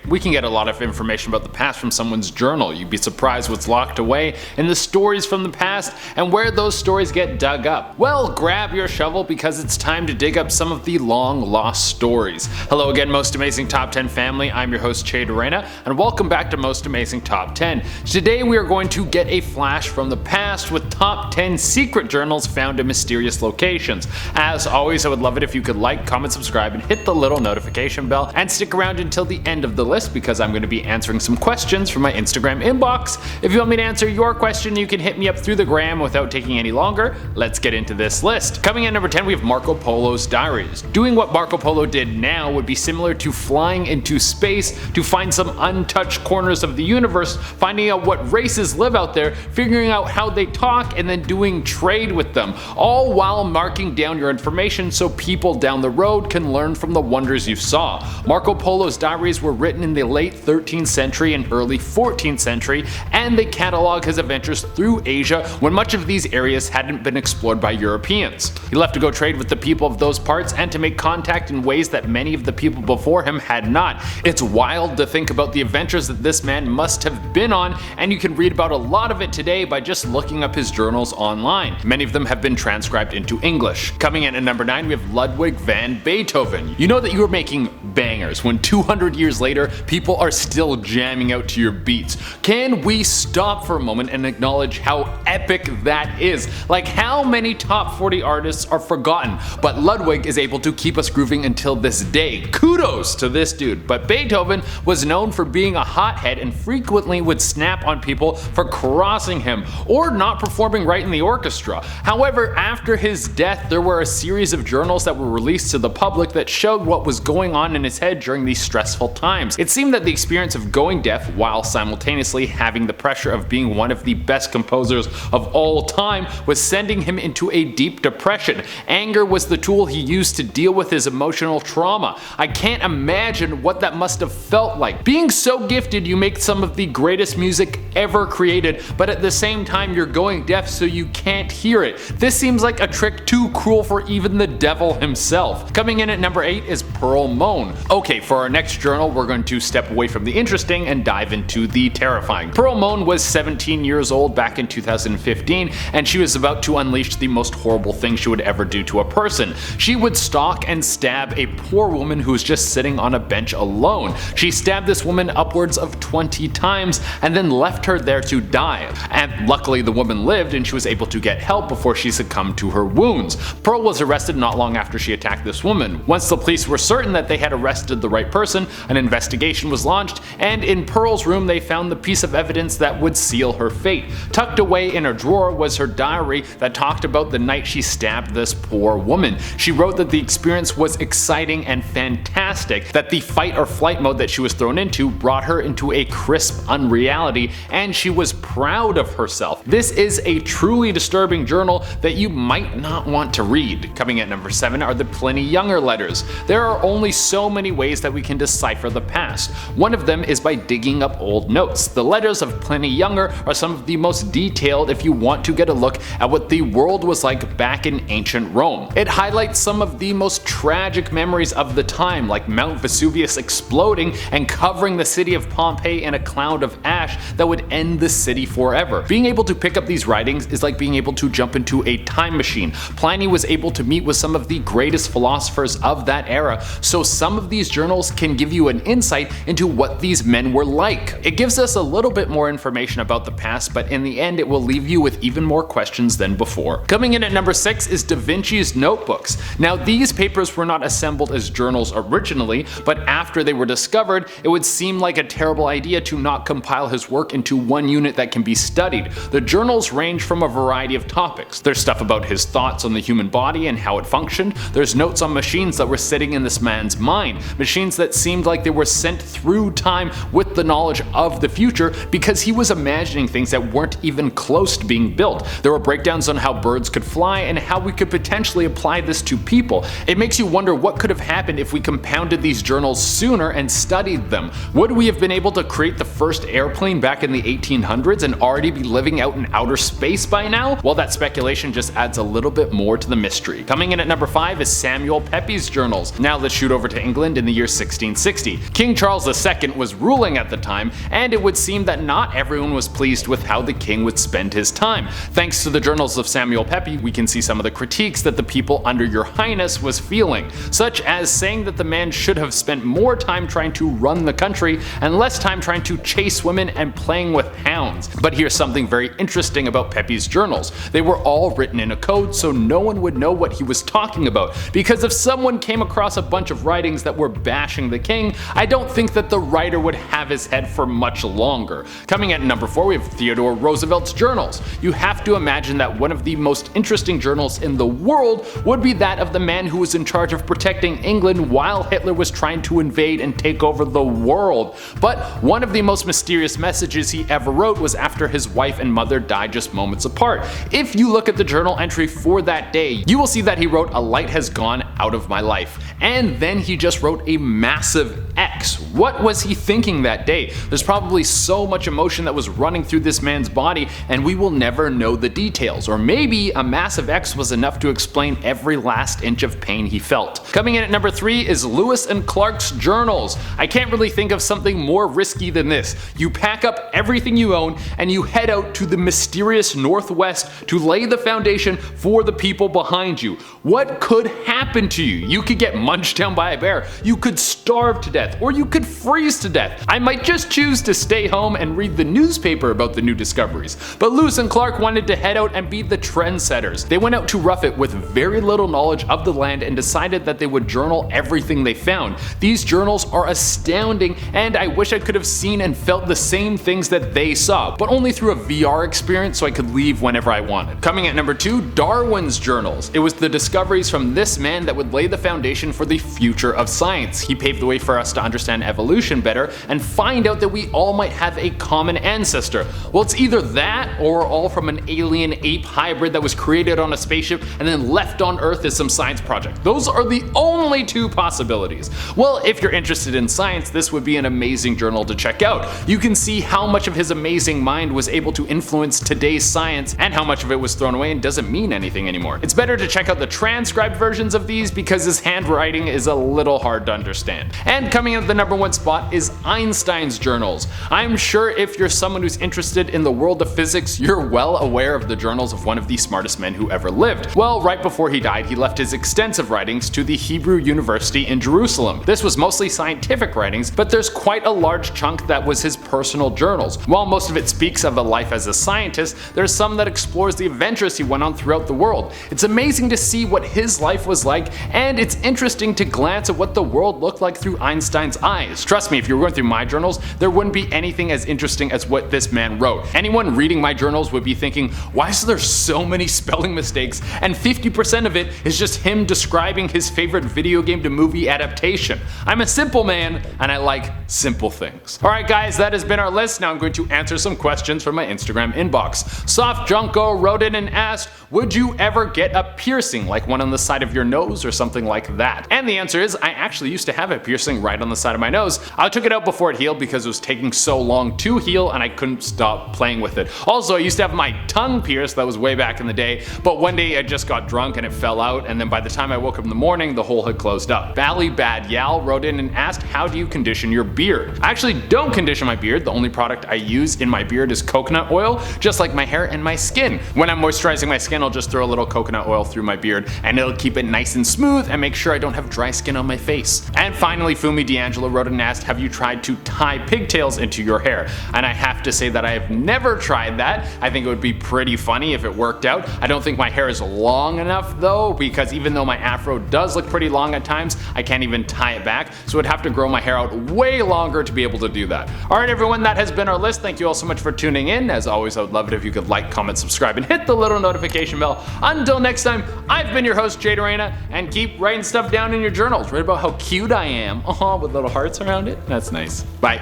We can get a lot of information about the past from someone's journal. You'd be surprised what's locked away in the stories from the past and where those stories get dug up. Well, grab your shovel because it's time to dig up some of the long lost stories. Hello again, Most Amazing Top 10 family. I'm your host THEODORE, and welcome back to Most Amazing Top 10. Today we are going to get a flash from the past with top 10 secret journals found in mysterious locations. As always, I would love it if you could like, comment, subscribe, and hit the little notification bell, and stick around until the end of the list because I'm going to be answering some questions from my Instagram inbox. If you want me to answer your question, you can hit me up through the gram without taking any longer. Let's get into this list. Coming in at number 10, we have Marco Polo's diaries. Doing what Marco Polo did now would be similar to flying into space to find some untouched corners of the universe, finding out what races live out there, figuring out how they talk, and then doing trade with them, all while marking down your information so people down the road can learn from the wonders you saw. Marco Polo's diaries were written in the late 13th century and early 14th century, and they catalog his adventures through Asia when much of these areas hadn't been explored by Europeans. He left to go trade with the people of those parts and to make contact in ways that many of the people before him had not. It's wild to think about the adventures that this man must have been on, and you can read about a lot of it today by just looking up his journals online. Many of them have been transcribed into English. Coming in at number 9, we have Ludwig van Beethoven. You know that you were making bangers when 200 years later people are still jamming out to your beats. Can we stop for a moment and acknowledge how epic that is? Like, how many top 40 artists are forgotten, but Ludwig is able to keep us grooving until this day. Kudos to this dude. But Beethoven was known for being a hothead and frequently would snap on people for crossing him or not performing right in the orchestra. However, after his death, there were a series of journals that were released to the public that showed what was going on in his head during these stressful times. It seemed that the experience of going deaf while simultaneously having the pressure of being one of the best composers of all time was sending him into a deep depression. Anger was the tool he used to deal with his emotional trauma. I can't imagine what that must have felt like. Being so gifted, you make some of the greatest music ever created, but at the same time you're going deaf so you can't hear it. This seems like a trick too cruel for even the devil himself. Coming in at number 8 is Pearl MOAN. Okay, for our next journal we're going to step away from the interesting and dive into the terrifying. Pearl MOAN was 17 years old back in 2015, and she was about to unleash the most horrible thing she would ever do to a person. She would stalk and stab a poor woman who was just sitting on a bench alone. She stabbed this woman upwards of 20 times and then left her there to die. And luckily the woman lived and she was able to get help before she succumbed to her wounds. Pearl was arrested not long after she attacked this woman. Once the police were certain that they had arrested the right person, an investigation was launched, and in Pearl's room they found the piece of evidence that would seal her fate. Tucked away in her drawer was her diary that talked about the night she stabbed this poor woman. She wrote that the experience was exciting and fantastic, that the fight or flight mode that she was thrown into brought her into a crisp unreality, and she was proud of herself. This is a truly disturbing journal that you might not want to read. Coming at number 7 are the Pliny Younger letters. There are only so many ways that we can decipher the past. One of them is by digging up old notes. The letters of Pliny Younger are some of the most detailed if you want to get a look at what the world was like back in ancient Rome. It highlights some of the most tragic memories of the time, like Mount Vesuvius exploding and covering the city of Pompeii in a cloud of ash that would end the city forever. Being able to pick up these writings is like being able to jump into a time machine. Pliny was able to meet with some of the greatest philosophers of that era, so some of these journals can give you an insight into what these men were like. It gives us a little bit more information about the past, but in the end it will leave you with even more questions than before. Coming in at number 6 is Da Vinci's notebooks. Now, these papers were not assembled as journals originally, but after they were discovered, it would seem like a terrible idea to not compile his work into one unit that can be studied. The journals range from a variety of topics. There's stuff about his thoughts on the human body and how it functioned. There's notes on machines that were sitting in this man's mind, machines that seemed like they were sent through time with the knowledge of the future because he was imagining things that weren't even close to being built. There were breakdowns on how birds could fly and how we could potentially apply this to people. It makes you wonder what could have happened if we compounded these journals sooner and studied them. Would we have been able to create the first airplane back in the 1800s and already be living out in outer space by now? Well, that speculation just adds a little bit more to the mystery. Coming in at number 5 is Samuel Pepys' journals. Now let's shoot over to England in the year 1660. King Charles II was ruling at the time, and it would seem that not everyone was pleased with how the king would spend his time. Thanks to the journals of Samuel Pepys, we can see some of the critiques that the people under Your Highness was feeling, such as saying that the man should have spent more time trying to run the country and less time trying to chase women and playing with hounds. But here's something very interesting about Pepys' journals. They were all written in a code, so no one would know what he was talking about, because if someone came across a bunch of writings that were bashing the king, I don't think that the writer would have his head for much longer. Coming at number 4, we have Theodore Roosevelt's journals. You have to imagine that one of the most interesting journals in the world would be that of the man who was in charge of protecting England while Hitler was trying to invade and take over the world. But one of the most mysterious messages he ever wrote was after his wife and mother died just moments apart. If you look at the journal entry for that day, you will see that he wrote, "A light has gone out of my life." And then he just wrote a massive X. What was he thinking that day? There's probably so much emotion that was running through this man's body, and we will never know the details. Or maybe a massive X was enough to explain every last inch of pain he felt. Coming in at number 3 is Lewis and Clark's journals. I can't really think of something more risky than this. You pack up everything you own and you head out to the mysterious Northwest to lay the foundation for the people behind you. What could happen to you? You could get munched down by a bear, you could starve to death, or you could freeze to death. I might just choose to stay home and read the newspaper about the new discoveries. But Lewis and Clark wanted to head out and be the trendsetters. They went out to rough it with very little knowledge of the land and decided that they would journal everything they found. These journals are astounding, and I wish I could have seen and felt the same things that they saw, but only through a VR experience so I could leave whenever I wanted. Coming at number 2, Darwin's journals. It was the discoveries from this man that would lay the foundation for the future of science. He paved the way for us to understand evolution better and find out that we all might have a common ancestor. Well, it's either that or we're all from an alien ape hybrid that was created on a spaceship and then left on Earth as some science project. Those are the only two possibilities. Well, if you're interested in science, this would be an amazing journal to check out. You can see how much of his amazing mind was able to influence today's science and how much of it was thrown away and doesn't mean anything anymore. It's better to check out the transcribed versions of these because his handwriting is a little hard to understand. And coming in at the number 1 spot is Einstein's journals. I'm sure if you're someone who's interested in the world of physics, you're well aware of the journals of one of the smartest men who ever lived. Well, right before he died, he left his extensive writings to the Hebrew University in Jerusalem. This was mostly scientific writings, but there's quite a large chunk that was his personal journals. While most of it speaks of a life as a scientist, there's some that explores the adventures he went on throughout the world. It's amazing to see what his life was like, and it's interesting to glance at what the world looked like through Einstein's eyes. Trust me, if you were going through my journals, there wouldn't be anything as interesting as what this man wrote. Anyone reading my journals would be thinking, why is there so many spelling mistakes? And 50% of it is just him describing his favorite video game to movie adaptation. I'm a simple man, and I like simple things. Alright guys, that has been our list. Now I'm going to answer some questions from my Instagram inbox. Soft Junko wrote in and asked, would you ever get a piercing, like one on the side of your nose or something like that? And the answer is, I actually used to have a piercing right on the side of my nose. I took it out before it healed because it was taking so long to heal and I couldn't stop playing with it. Also, I used to have my tongue pierced, that was way back in the day, but one day I just got drunk and it fell out, and then by the time I woke up in the morning, the hole had closed up. Bally Bad Yal wrote in and asked, how do you condition your beard? I actually don't condition my beard. The only product I use in my beard is coconut oil, just like my hair and my skin. When I'm moisturizing my skin, I'll just throw a little coconut oil through my beard and it'll keep it nice and smooth and make sure I don't have dry skin on my face. And finally, Fumi D'Angelo wrote and asked, have you tried to tie pigtails into your hair? And I have to say that I have never tried that. I think it would be pretty funny if it worked out. I don't think my hair is long enough though, because even though my afro does look pretty long at times, I can't even tie it back, so I'd have to grow my hair out way longer to be able to do that. Alright everyone, that has been our list. Thank you all so much for tuning in. As always, I would love it if you could like, comment, subscribe, and hit the little notification bell. Until next time, I've been your host, Jay Dorena, and keep writing stuff down in your journals. Write about how cute I am. With little hearts around it. That's nice. Bye.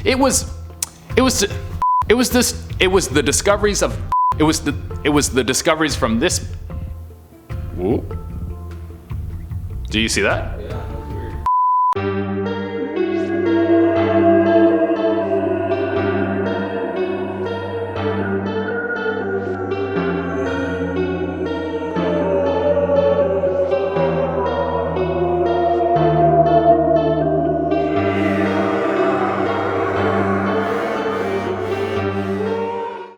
It was the discoveries from this. Whoa. Do you see that? Yeah.